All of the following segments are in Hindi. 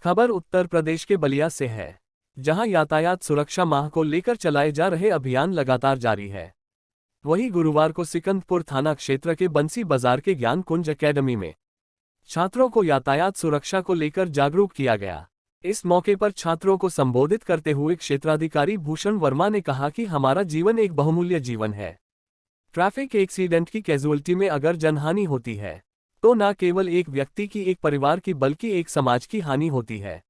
खबर उत्तर प्रदेश के बलिया से है, जहां यातायात सुरक्षा माह को लेकर चलाए जा रहे अभियान लगातार जारी है। वहीं गुरुवार को सिकंदपुर थाना क्षेत्र के बंसी बाजार के ज्ञान कुंज एकेडमी में छात्रों को यातायात सुरक्षा को लेकर जागरूक किया गया। इस मौके पर छात्रों को संबोधित करते हुए क्षेत्राधिकारी भूषण वर्मा ने कहा कि हमारा जीवन एक बहुमूल्य जीवन है। ट्रैफिक एक्सीडेंट की कैजुअल्टी में अगर जनहानि होती है तो न केवल एक व्यक्ति की, एक परिवार की, बल्कि एक समाज की हानि होती है,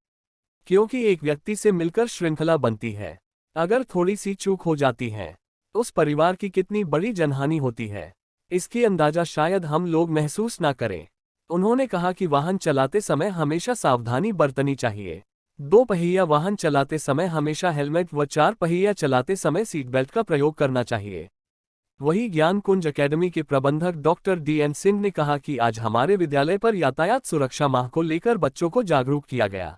क्योंकि एक व्यक्ति से मिलकर श्रृंखला बनती है। अगर थोड़ी सी चूक हो जाती है उस परिवार की कितनी बड़ी जनहानि होती है, इसकी अंदाजा शायद हम लोग महसूस ना करें। उन्होंने कहा कि वाहन चलाते समय हमेशा सावधानी बरतनी चाहिए। 2 पहिया वाहन चलाते समय हमेशा हेलमेट व 4 पहिया चलाते समय सीट बेल्ट का प्रयोग करना चाहिए। वहीं ज्ञान कुंज एकेडमी के प्रबंधक डॉक्टर DN सिंह ने कहा कि आज हमारे विद्यालय पर यातायात सुरक्षा माह को लेकर बच्चों को जागरूक किया गया।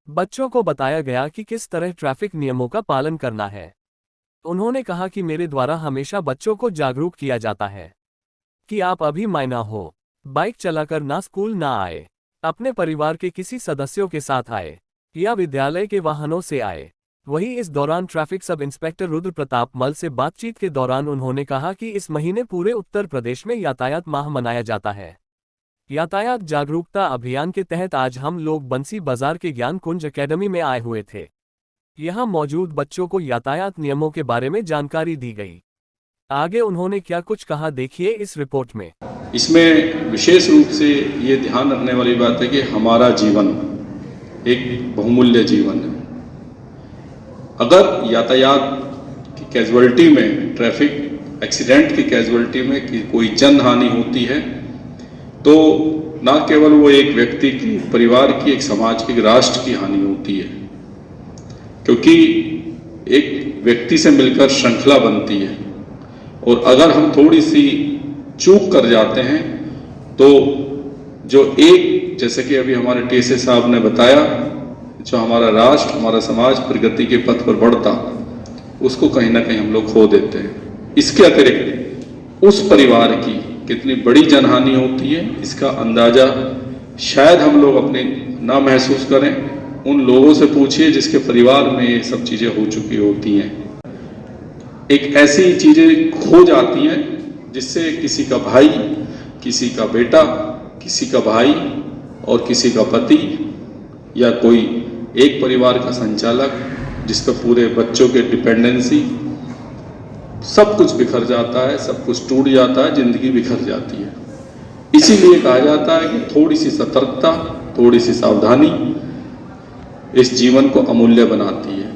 बच्चों को बताया गया कि किस तरह ट्रैफिक नियमों का पालन करना है। उन्होंने कहा कि मेरे द्वारा हमेशा बच्चों को जागरूक किया जाता है कि आप अभी माइनर हो, बाइक चलाकर ना स्कूल ना आए, अपने परिवार के किसी सदस्यों के साथ आए या विद्यालय के वाहनों से आए। वहीं इस दौरान traffic sub inspector Rudra Pratap मल से बातचीत के दौरान उन्होंने कहा कि इस महीने पूरे उत्तर प्रदेश में यातायात माह मनाया जाता है। यातायात जागरूकता अभियान के तहत आज हम लोग बंसी बाजार के ज्ञान कुंज एकेडमी में आए हुए थे। यहां मौजूद बच्चों को यातायात नियमों के बारे में जानकारी दी गई। आगे उन्होंने क्या कुछ कहा, देखिए इस रिपोर्ट में। इसमें विशेष रूप से ये ध्यान रखने वाली बात है कि हमारा जीवन एक बहुमूल्य जीवन है। अगर यातायात की कैजुअल्टी में, ट्रैफिक एक्सीडेंट की कैजुअल्टी में कि कोई जनहानि होती है तो न केवल वो एक व्यक्ति की, परिवार की, एक समाज की, एक राष्ट्र की हानि होती है, क्योंकि एक व्यक्ति से मिलकर श्रृंखला बनती है। और अगर हम थोड़ी सी चूक कर जाते हैं तो जो एक, जैसे कि अभी हमारे TSA साहब ने बताया, जो हमारा राष्ट्र, हमारा समाज प्रगति के पथ पर बढ़ता, उसको कहीं ना कहीं हम लोग खो देते हैं। इसके अतिरिक्त उस परिवार की कितनी बड़ी जनहानि होती है, इसका अंदाजा शायद हम लोग अपने ना महसूस करें। उन लोगों से पूछिए जिसके परिवार में ये सब चीज़ें हो चुकी होती हैं। एक ऐसी चीज़ें खो जाती हैं जिससे किसी का भाई, किसी का बेटा, किसी का भाई और किसी का पति या कोई एक परिवार का संचालक, जिसका पूरे बच्चों के डिपेंडेंसी, सब कुछ बिखर जाता है, सब कुछ टूट जाता है, जिंदगी बिखर जाती है। इसीलिए कहा जाता है कि थोड़ी सी सतर्कता, थोड़ी सी सावधानी इस जीवन को अमूल्य बनाती है।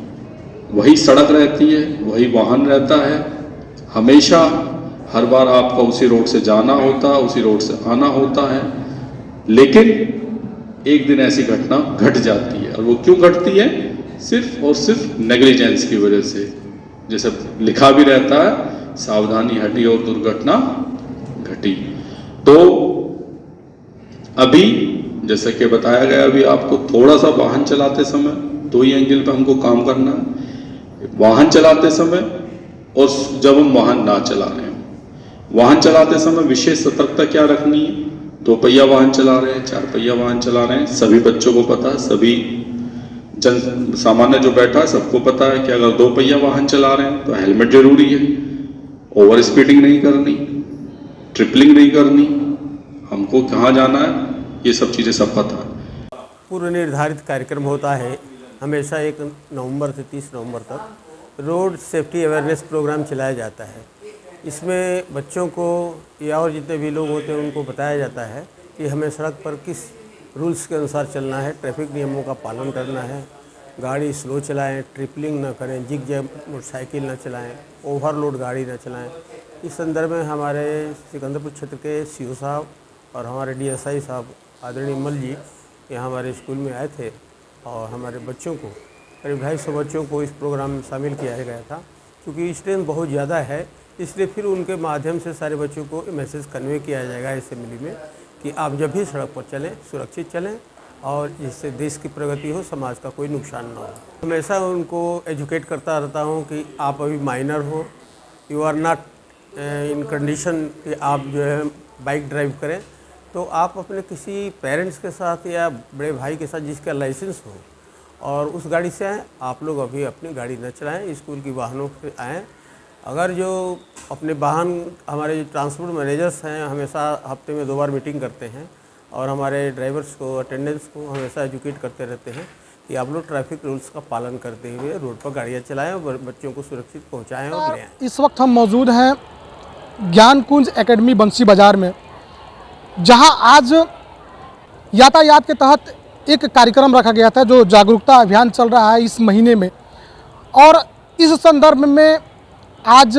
वही सड़क रहती है, वही वाहन रहता है, हमेशा हर बार आपका उसी रोड से जाना होता है, उसी रोड से आना होता है। लेकिन एक दिन ऐसी घटना घट जाती है, और वो क्यों घटती है? सिर्फ और सिर्फ नेग्लिजेंस की वजह से। जैसे लिखा भी रहता है, सावधानी हटी और दुर्घटना घटी। तो अभी जैसे कि बताया गया, अभी आपको थोड़ा सा वाहन चलाते समय 2 ही एंगल पे हमको काम करना है। वाहन चलाते समय और जब हम वाहन ना चला रहे हैं, वाहन चलाते समय विशेष सतर्कता क्या रखनी है? 2 पहिया वाहन चला रहे हैं, 4 पहिया वाहन चला रहे हैं, सभी बच्चों को पता है, सभी जन सामान्य जो बैठा है सबको पता है कि अगर 2 पहिया वाहन चला रहे हैं तो हेलमेट जरूरी है, ओवर स्पीडिंग नहीं करनी, ट्रिपलिंग नहीं करनी, हमको कहाँ जाना है, ये सब चीज़ें सब पता है। पूर्व निर्धारित कार्यक्रम होता है हमेशा 1 नवंबर से 30 नवंबर तक रोड सेफ्टी अवेयरनेस प्रोग्राम चलाया जाता है। इसमें बच्चों को या और जितने भी लोग होते हैं उनको बताया जाता है कि हमें सड़क पर किस रूल्स के अनुसार चलना है, ट्रैफिक नियमों का पालन करना है, गाड़ी स्लो चलाएं, ट्रिपलिंग ना करें, जिग जैग मोटरसाइकिल ना चलाएं, ओवरलोड गाड़ी ना चलाएं। इस संदर्भ में हमारे सिकंदरपुर क्षेत्र के CO साहब और हमारे DSI साहब आदरणीय मल जी यहाँ हमारे स्कूल में आए थे और हमारे बच्चों को, करीब 250 बच्चों को इस प्रोग्राम में शामिल किया गया था। क्योंकि स्ट्रेंथ बहुत ज़्यादा है, इसलिए फिर उनके माध्यम से सारे बच्चों को मैसेज कन्वे किया जाएगा असेंबली में कि आप जब भी सड़क पर चलें सुरक्षित चलें और जिससे देश की प्रगति हो, समाज का कोई नुकसान ना हो। हमेशा उनको एजुकेट करता रहता हूँ कि आप अभी माइनर हो, you are not in condition कि आप जो है बाइक ड्राइव करें। तो आप अपने किसी पेरेंट्स के साथ या बड़े भाई के साथ जिसका लाइसेंस हो और उस गाड़ी से आएँ। आप लोग अभी अपनी गाड़ी न चलाएं, स्कूल की वाहनों से आएँ। अगर जो अपने वाहन, हमारे जो ट्रांसपोर्ट मैनेजर्स हैं हमेशा हफ्ते में 2 बार मीटिंग करते हैं और हमारे ड्राइवर्स को, अटेंडेंट्स को हमेशा एजुकेट करते रहते हैं कि आप लोग ट्रैफिक रूल्स का पालन करते हुए रोड पर गाड़ियाँ चलाएं और बच्चों को सुरक्षित पहुंचाएं और ले आएँ। इस वक्त हम मौजूद हैं ज्ञान कुंज एकेडमी बंसी बाज़ार में, जहां आज यातायात के तहत एक कार्यक्रम रखा गया था जो जागरूकता अभियान चल रहा है इस महीने में। और इस संदर्भ में आज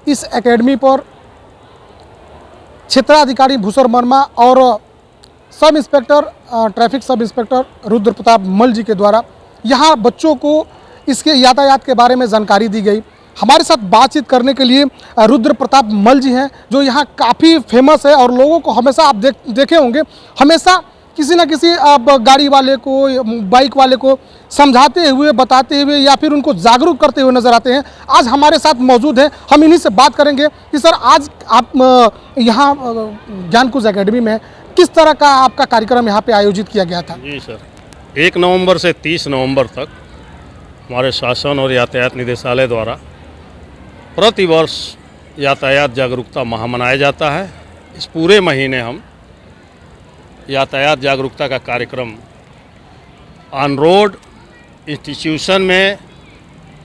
इस एकेडमी पर क्षेत्राधिकारी भूषण वर्मा और sub inspector traffic sub inspector Rudra Pratap मल जी के द्वारा यहाँ बच्चों को इसके यातायात के बारे में जानकारी दी गई। हमारे साथ बातचीत करने के लिए रुद्र प्रताप मल जी हैं, जो यहाँ काफ़ी फेमस है और लोगों को हमेशा आप देखे होंगे, हमेशा किसी न किसी गाड़ी वाले को, बाइक वाले को समझाते हुए, बताते हुए या फिर उनको जागरूक करते हुए नजर आते हैं। आज हमारे साथ मौजूद हैं, हम इन्हीं से बात करेंगे कि सर आज आप यहाँ ज्ञान कुंज एकेडमी में किस तरह का आपका कार्यक्रम यहाँ पे आयोजित किया गया था? जी सर, 1 नवंबर से 30 नवंबर तक हमारे शासन और यातायात निदेशालय द्वारा प्रतिवर्ष यातायात जागरूकता माह मनाया जाता है। इस पूरे महीने हम यातायात जागरूकता का कार्यक्रम ऑन रोड, इंस्टीट्यूशन में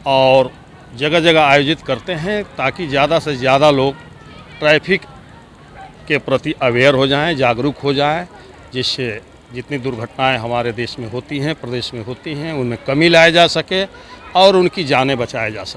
और जगह जगह आयोजित करते हैं ताकि ज़्यादा से ज़्यादा लोग ट्रैफिक के प्रति अवेयर हो जाएं, जागरूक हो जाएं, जिससे जितनी दुर्घटनाएं हमारे देश में होती हैं, प्रदेश में होती हैं, उनमें कमी लाया जा सके और उनकी जानें बचाया जा सके।